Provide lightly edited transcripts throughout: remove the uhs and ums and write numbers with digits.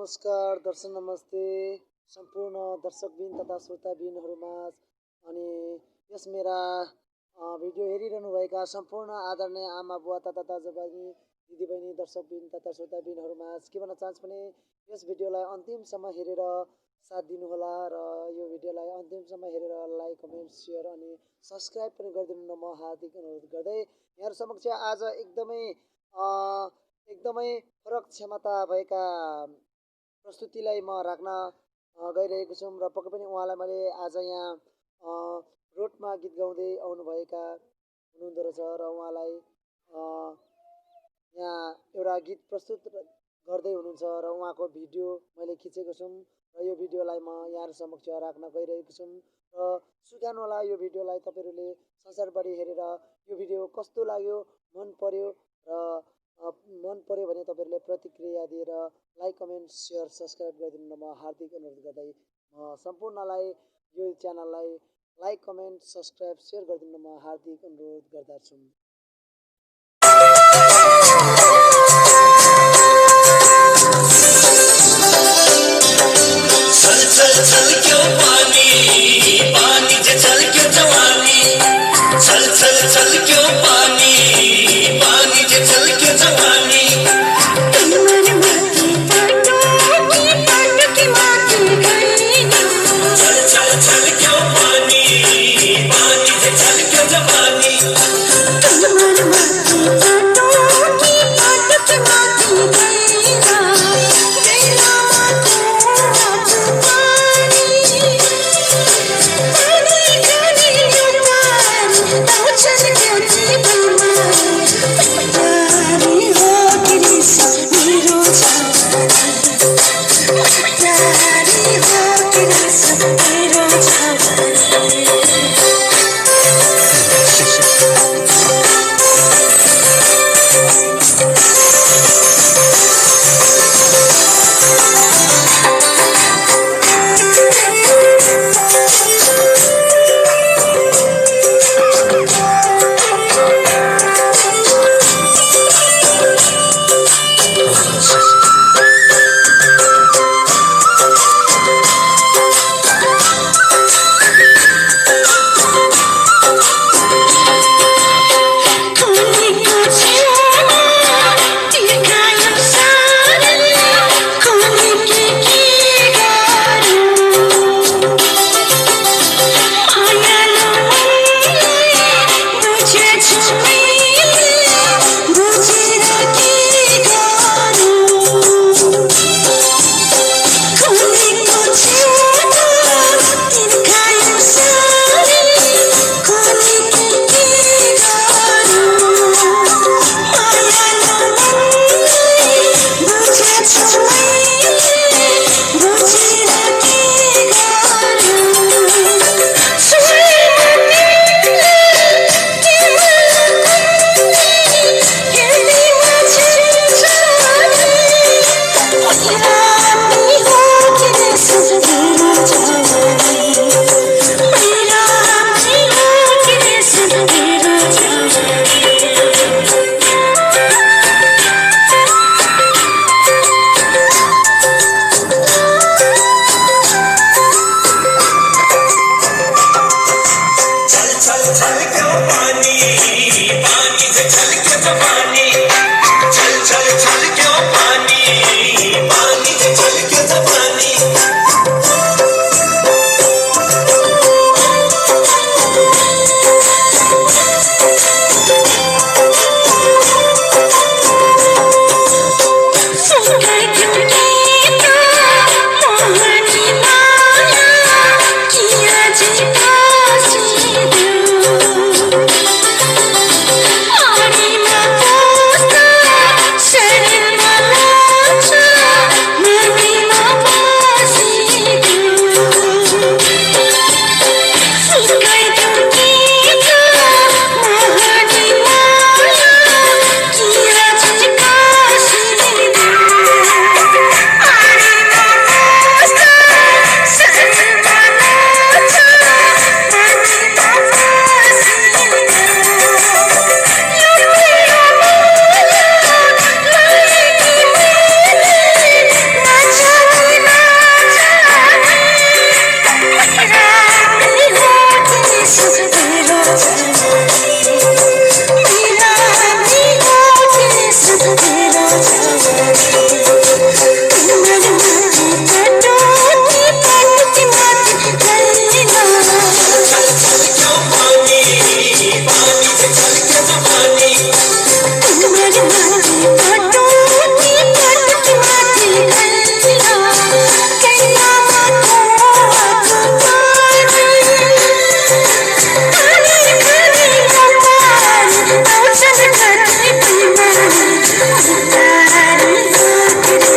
नमस्कार दर्शक नमस्ते सम्पूर्ण दर्शकबिन तथा श्रोताबिनहरूमा अनि यस मेरा भिडियो हेरिरहनुभएका सम्पूर्ण आदरणीय आमा बुवा तथा दाजुभाइ दिदीबहिनी दर्शकबिन तथा श्रोताबिनहरूमा के भन्न चाहन्छु भने यस भिडियोलाई अन्तिमसम्म हेरेर साथ दिनुहोला र यो भिडियोलाई अन्तिमसम्म हेरेर लाइक कमेन्ट सेयर अनि सब्सक्राइब पनि गरिदिनु न म हार्दिक अनुरोध गर्दै यहाँहरू समक्ष आज एकदमै फरक क्षमता भएका प्रस्तुतिलाई म राख्न गइरहेको छु र पक्कै पनि उहाँलाई मैले आज यहाँ रोडमा गीत गाउँदै आउनुभएका हुनुहुँदो रहेछ र उहाँलाई यहाँ एउटा गीत प्रस्तुत गर्दै हुनुहुन्छ र उहाँको भिडियो मैले खिचेको छु र यो भिडियोलाई म यहाँहरू समक्ष राख्न गइरहेको छु र सुकाउनु होला यो भिडियोलाई तपाईँहरूले संसारभरि हेरेर यो भिडियो कस्तो लाग्यो मन पर्यो र मन पर्यो भने तपाईँहरूले प्रतिक्रिया दिएर लाइक कमेन्ट सेयर सब्सक्राइब गरिदिनु न म हार्दिक अनुरोध गर्दै म सम्पूर्णलाई यो च्यानललाई लाइक कमेन्ट सब्सक्राइब सेयर गरिदिनु न म हार्दिक अनुरोध गर्दछु। चल चल चल क्यों पानी पानी जे चल क्यों जवानी चल चल चल क्यों पानी पानी जे चल क्यों जवानी चल चल चल क्यों पानी पानी जे चल क्यों जवानी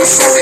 Daddy,